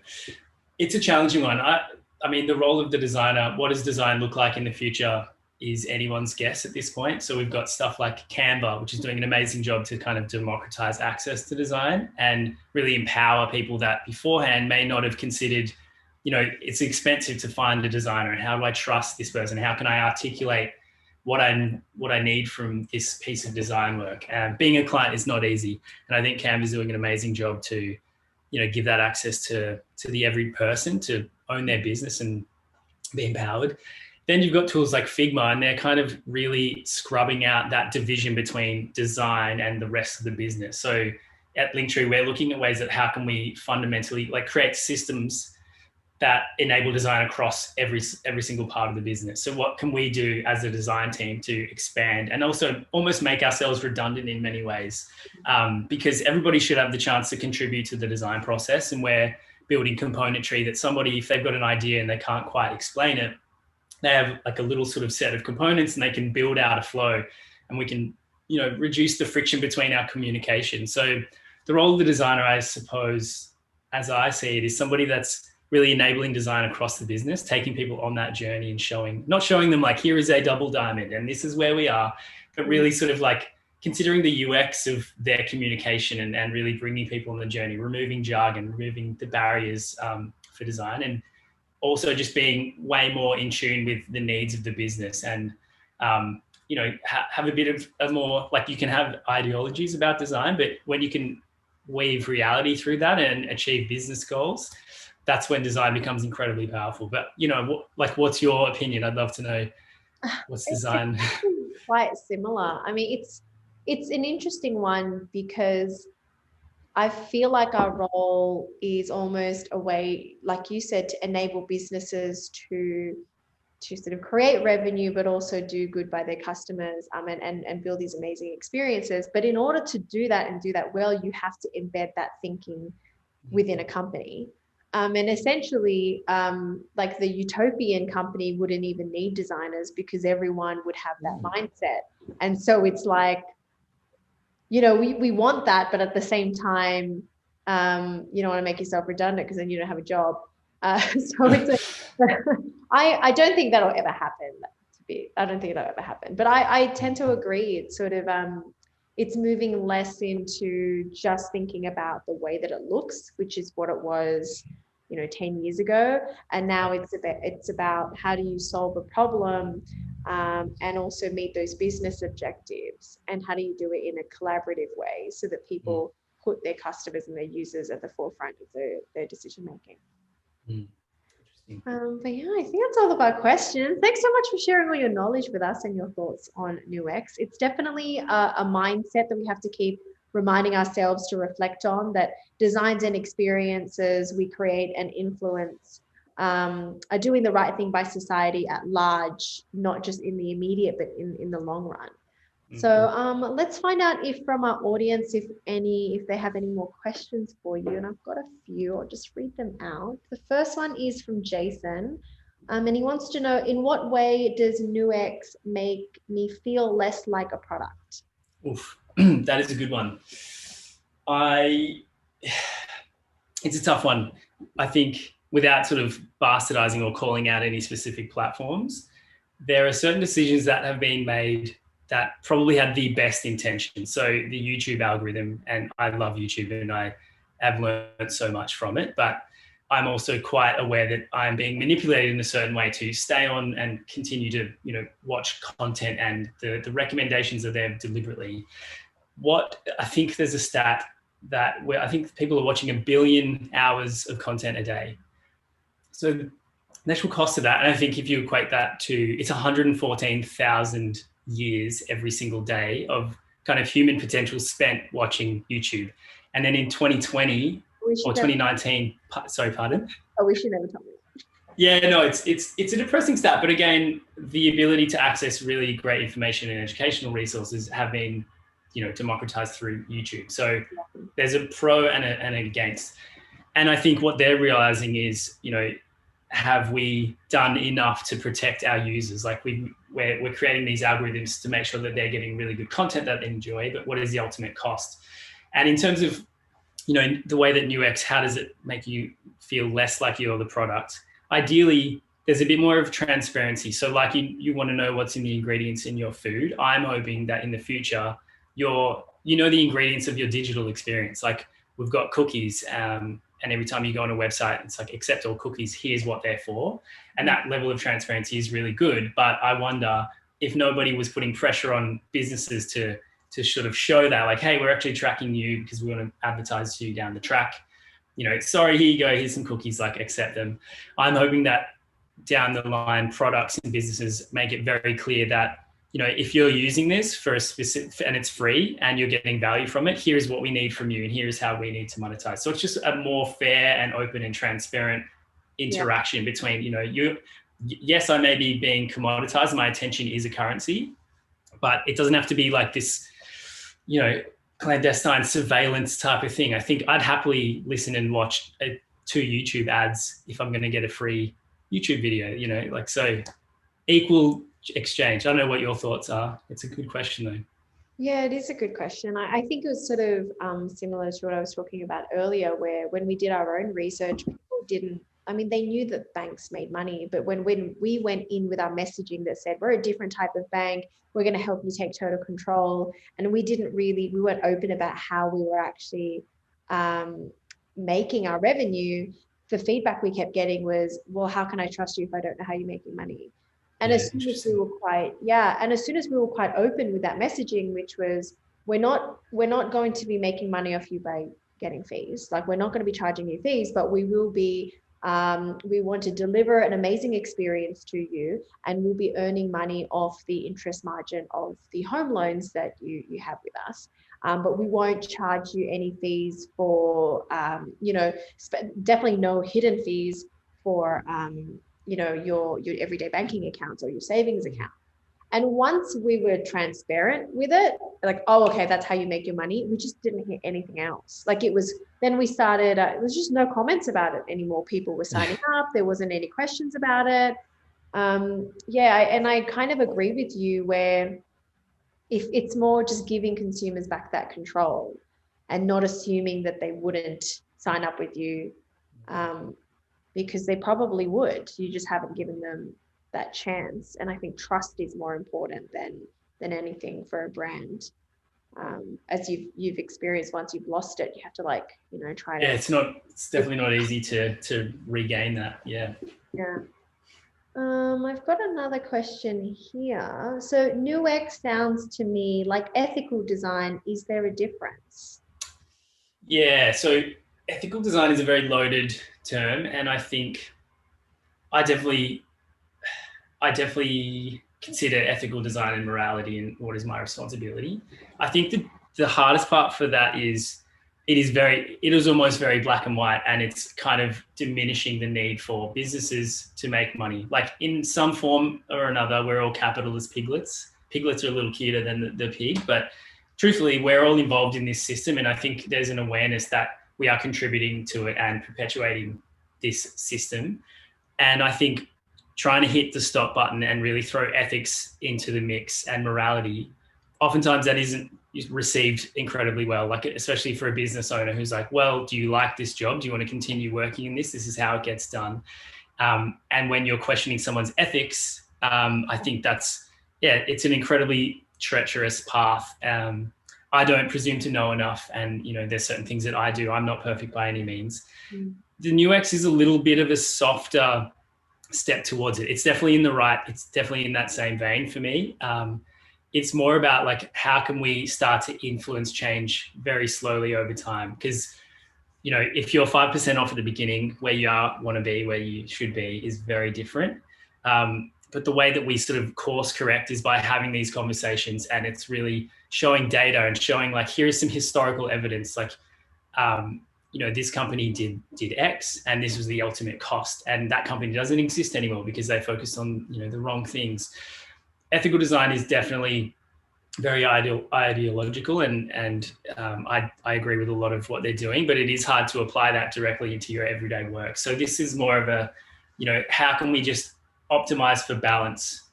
It's a challenging one. I mean, the role of the designer, what does design look like in the future, is anyone's guess at this point. So we've got stuff like Canva, which is doing an amazing job to kind of democratize access to design and really empower people that beforehand may not have considered, it's expensive to find a designer, and how do I trust this person? How can I articulate what I need from this piece of design work? Being a client is not easy. And I think Canva is doing an amazing job to, give that access to the every person to own their business and be empowered. Then you've got tools like Figma, and they're kind of really scrubbing out that division between design and the rest of the business. So at Linktree, we're looking at ways that how can we fundamentally create systems that enable design across every single part of the business. So what can we do as a design team to expand and also almost make ourselves redundant in many ways? Because everybody should have the chance to contribute to the design process, and we're building componentry that somebody, if they've got an idea and they can't quite explain it, they have a little sort of set of components and they can build out a flow, and we can, reduce the friction between our communication. So the role of the designer, I suppose, as I see it, is somebody that's really enabling design across the business, taking people on that journey and not showing them here is a double diamond and this is where we are, but really sort of considering the UX of their communication and really bringing people on the journey, removing jargon, removing the barriers for design, and also just being way more in tune with the needs of the business, and have a bit of a more, you can have ideologies about design, but when you can weave reality through that and achieve business goals, that's when design becomes incredibly powerful. But what's your opinion? I'd love to know what's design. It's quite similar. I mean, it's an interesting one because I feel like our role is almost a way, like you said, to enable businesses to sort of create revenue, but also do good by their customers, and build these amazing experiences. But in order to do that and do that well, you have to embed that thinking within a company. And essentially, like the utopian company wouldn't even need designers because everyone would have that mindset. And so it's like, you know, we want that, but at the same time, you don't want to make yourself redundant because then you don't have a job. So I don't think that'll ever happen. I don't think that'll ever happen. But I tend to agree. It's sort of it's moving less into just thinking about the way that it looks, which is what it was, you know, 10 years ago. And now it's about how do you solve a problem, and also meet those business objectives, and how do you do it in a collaborative way so that people put their customers and their users at the forefront of their decision making. But yeah, I think that's all of our questions. Thanks so much for sharing all your knowledge with us and your thoughts on NewX. It's definitely a mindset that we have to keep reminding ourselves to reflect on, that designs and experiences we create and influence are doing the right thing by society at large, not just in the immediate, but in the long run. So let's find out if from our audience, if they have any more questions for you. And I've got a few, I'll just read them out. The first one is from Jason. And he wants to know, in what way does NewX make me feel less like a product? Oof, that is a good one. It's a tough one. I think without sort of bastardizing or calling out any specific platforms, there are certain decisions that have been made that probably had the best intention. So the YouTube algorithm, and I love YouTube and I have learned so much from it, but I'm also quite aware that I'm being manipulated in a certain way to stay on and continue to, you know, watch content, and the recommendations are there deliberately. What I think there's a stat that where I think people are watching 1 billion hours of content a day. So the actual cost of that, and I think if you equate that to, it's 114,000 years every single day of kind of human potential spent watching YouTube. And then in 2020 or 2019, sorry, pardon? I wish you never told me that. Yeah, no, it's a depressing stat. But again, the ability to access really great information and educational resources have been, you know, democratized through YouTube. So there's a pro and an against. And I think what they're realizing is, you know, have we done enough to protect our users? Like we're creating these algorithms to make sure that they're getting really good content that they enjoy, but what is the ultimate cost? And in terms of, you know, the way that NewX, how does it make you feel less like you're the product? Ideally, there's a bit more of transparency. So like you want to know what's in the ingredients in your food. I'm hoping that in the future, you know the ingredients of your digital experience. Like we've got cookies, and every time you go on a website, it's like, accept all cookies, here's what they're for. And that level of transparency is really good. But I wonder if nobody was putting pressure on businesses to sort of show that, like, hey, we're actually tracking you because we want to advertise to you down the track. You know, sorry, here you go, here's some cookies, like accept them. I'm hoping that down the line, products and businesses make it very clear that, you know, if you're using this for a specific, and it's free and you're getting value from it, here's what we need from you and here's how we need to monetize. So it's just a more fair and open and transparent interaction between, you know, yes, I may be being commoditized, my attention is a currency, but it doesn't have to be like this, you know, clandestine surveillance type of thing. I think I'd happily listen and watch 2 YouTube ads if I'm going to get a free YouTube video, you know, like, so equal exchange. I don't know what your thoughts are. It's a good question though. Yeah, it is a good question. I think it was sort of similar to what I was talking about earlier, where when we did our own research, people didn't, I mean, they knew that banks made money, but when we went in with our messaging that said, we're a different type of bank, we're going to help you take total control. And we weren't open about how we were actually making our revenue. The feedback we kept getting was, well, how can I trust you if I don't know how you're making money? And as soon as we were quite open with that messaging, which was, we're not going to be making money off you by getting fees. Like, we're not going to be charging you fees, but we will be, we want to deliver an amazing experience to you, and we'll be earning money off the interest margin of the home loans that you have with us. But we won't charge you any fees for, you know, definitely no hidden fees for, you know, your everyday banking accounts or your savings account. And once we were transparent with it, like, oh, okay, that's how you make your money, we just didn't hear anything else. Like, there then we started, there was just no comments about it anymore. People were signing up. There wasn't any questions about it. And I kind of agree with you where if it's more just giving consumers back that control and not assuming that they wouldn't sign up with you, because they probably would. You just haven't given them that chance. And I think trust is more important than anything for a brand. As you've experienced, once you've lost it, you have to try to. Yeah, it's definitely not easy to regain that. Yeah. Yeah. I've got another question here. So NewX sounds to me like ethical design. Is there a difference? Yeah, so ethical design is a very loaded term, and I think I definitely consider ethical design and morality and what is my responsibility. I think the hardest part for that is it is almost very black and white, and it's kind of diminishing the need for businesses to make money. Like in some form or another, we're all capitalist piglets. Piglets are a little cuter than the pig, but truthfully, we're all involved in this system. And I think there's an awareness that we are contributing to it and perpetuating this system. And I think trying to hit the stop button and really throw ethics into the mix and morality, oftentimes that isn't received incredibly well, like especially for a business owner who's like, well, do you like this job? Do you want to continue working in this? This is how it gets done. And when you're questioning someone's ethics, I think it's an incredibly treacherous path. I don't presume to know enough. And, there's certain things that I do. I'm not perfect by any means. The NewX is a little bit of a softer step towards it. It's definitely it's definitely in that same vein for me. It's more about like, how can we start to influence change very slowly over time? Because, if you're 5% off at the beginning, where you want to be, where you should be is very different. But the way that we sort of course correct is by having these conversations, and it's really showing data and showing like, here's some historical evidence. Like, this company did X and this was the ultimate cost. And that company doesn't exist anymore because they focused on, the wrong things. Ethical design is definitely very ideological, and I agree with a lot of what they're doing, but it is hard to apply that directly into your everyday work. So this is more of a, how can we just optimize for balance,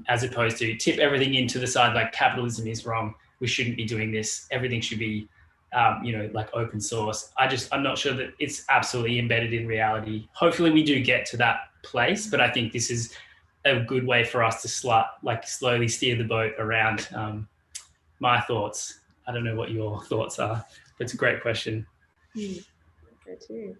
as opposed to tip everything into the side, like capitalism is wrong, we shouldn't be doing this, everything should be, like open source. I'm not sure that it's absolutely embedded in reality. Hopefully we do get to that place, but I think this is a good way for us to slowly steer the boat around. My thoughts. I don't know what your thoughts are, but it's a great question. Okay, too.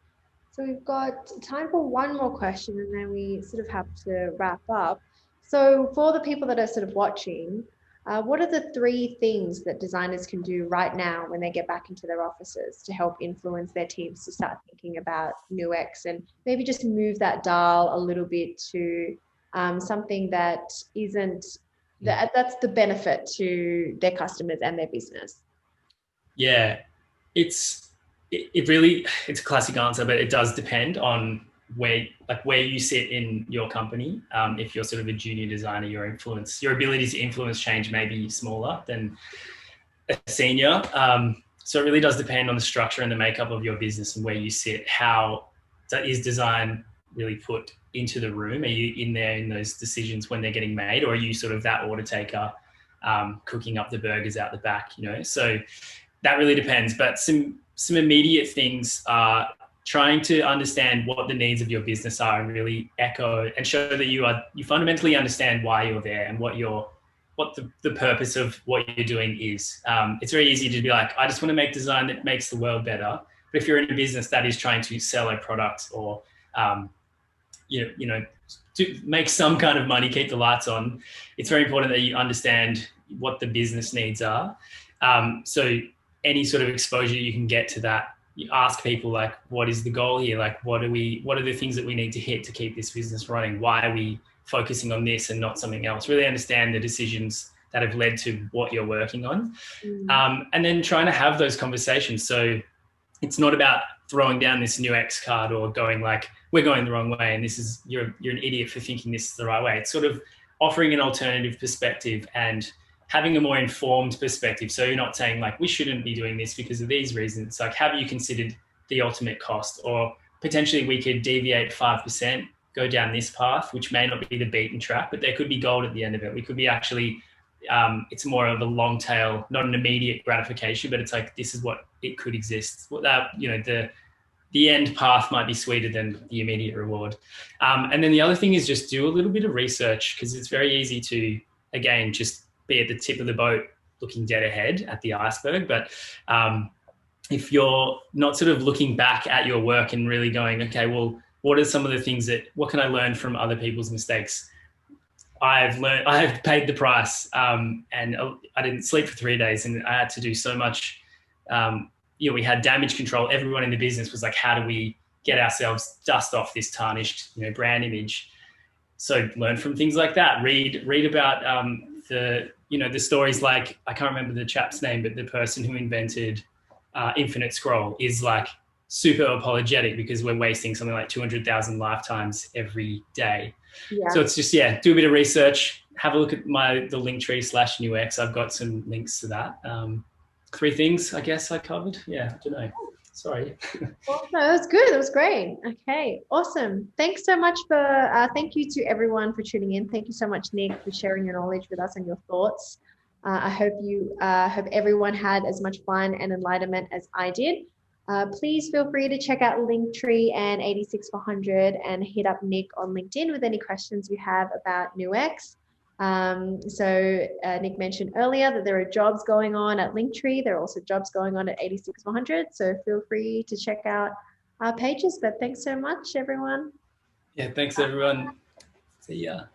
So we've got time for one more question, and then we sort of have to wrap up. So for the people that are sort of watching, what are the 3 things that designers can do right now when they get back into their offices to help influence their teams to start thinking about NewX and maybe just move that dial a little bit to something that isn't, that's the benefit to their customers and their business? Yeah, it's a classic answer, but it does depend on where you sit in your company. If you're sort of a junior designer, your ability to influence change may be smaller than a senior. So it really does depend on the structure and the makeup of your business and where you sit. How is design really put into the room? Are you in there in those decisions when they're getting made, or are you sort of that order taker, cooking up the burgers out the back? So that really depends. But some immediate things are trying to understand what the needs of your business are and really echo and show that you fundamentally understand why you're there and what the purpose of what you're doing is. It's very easy to be like, I just want to make design that makes the world better. But if you're in a business that is trying to sell a product or to make some kind of money, keep the lights on, it's very important that you understand what the business needs are. So any sort of exposure you can get to that, you ask people like, what is the goal here? Like, what are the things that we need to hit to keep this business running? Why are we focusing on this and not something else? Really understand the decisions that have led to what you're working on. And then trying to have those conversations. So it's not about throwing down this NewX card or going like, we're going the wrong way and this is, you're an idiot for thinking this is the right way. It's sort of offering an alternative perspective and having a more informed perspective. So you're not saying like, we shouldn't be doing this because of these reasons. Like, have you considered the ultimate cost, or potentially we could deviate 5%, go down this path, which may not be the beaten track, but there could be gold at the end of it. We could be actually, it's more of a long tail, not an immediate gratification, but it's like, this is what it could exist. That, you know, the end path might be sweeter than the immediate reward. And then the other thing is just do a little bit of research, because it's very easy to, again, just be at the tip of the boat looking dead ahead at the iceberg. But if you're not sort of looking back at your work and really going, okay, well, what are some of the things what can I learn from other people's mistakes? I've paid the price, and I didn't sleep for 3 days, and I had to do so much. You know, we had damage control. Everyone in the business was like, how do we get ourselves, dust off this tarnished, you know, brand image? So learn from things like that. Read about the stories, like, I can't remember the chap's name, but the person who invented infinite scroll is like super apologetic because we're wasting something like 200,000 lifetimes every day. Yeah. So it's just, do a bit of research, have a look at the Linktree /NewX. I've got some links to that. 3 things, I guess, I covered. Yeah, I don't know. Sorry. Well, no, that was good. That was great. Okay, awesome. Thanks so much thank you to everyone for tuning in. Thank you so much, Nick, for sharing your knowledge with us and your thoughts. I hope everyone had as much fun and enlightenment as I did. Please feel free to check out Linktree and 86400 and hit up Nick on LinkedIn with any questions you have about NewX. Nick mentioned earlier that there are jobs going on at Linktree. There are also jobs going on at 86400. So feel free to check out our pages. But thanks so much, everyone. Yeah, thanks, everyone. See ya.